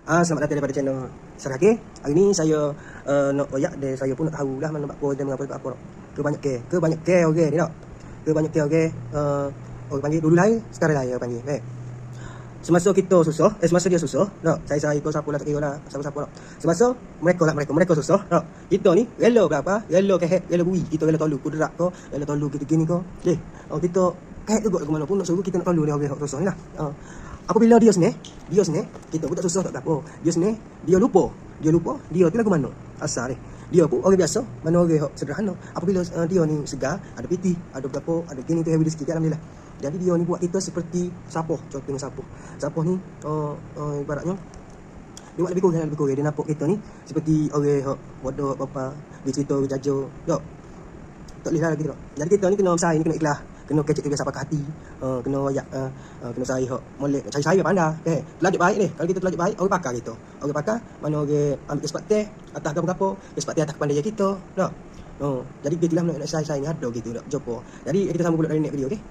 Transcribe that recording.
Selamat datang daripada channel Saraki. Hari ni saya nak royak dan saya pun nak tahu lah mana buat apa dan mengapa apa. Ke banyak ke okey ni tak. Ke banyak ke okey. Orang panggil dulu lain, sekarang lain orang panggil. Semasa kita susah, semasa dia susah, tak. Saya ikut siapa lah tak kira lah, siapa tak. Semasa mereka susah, tak. Kita ni rela berapa? Rela kehek, rela bui. Kita rela tolong kudrak ko, rela tolong gini ko. Kita kehek juga ke mana pun nak suruh kita nak tolong dia orang susah ni lah. Apabila dia sini, kita pun tak susah tak apa. Dia sini, dia lupa, dia tu lagu mana? Asal ni. Dia pun orang biasa, mana orang sederhana. Apabila dia ni segar, ada piti, ada berapa, ada gini tu heavy sikit, alhamdulillah. Jadi dia ni buat kita seperti sapoh, contohnya sapoh. Sapoh ni ibaratnya dia buat lebih kurang. Dia nampak kita ni seperti orang bodoh apa, dia cerita jajo. Tak boleh lah gitu. Jadi kita ni kena bersaing, kena ikhlas. Kena kecek biasa pakai hati, kena royak, kena saing molek. Cari saya pandai. Pelajar baik ni. Kalau kita pelajar baik, orang pakar kita. Orang pakar mana orang ambil kesempatan atas apa-apa, kesempatan atas kepandaian kita. Tak. Jadi kita lah nak saing ada gitu tak. Jumpa. Jadi kita sambung pula dari next video, okey.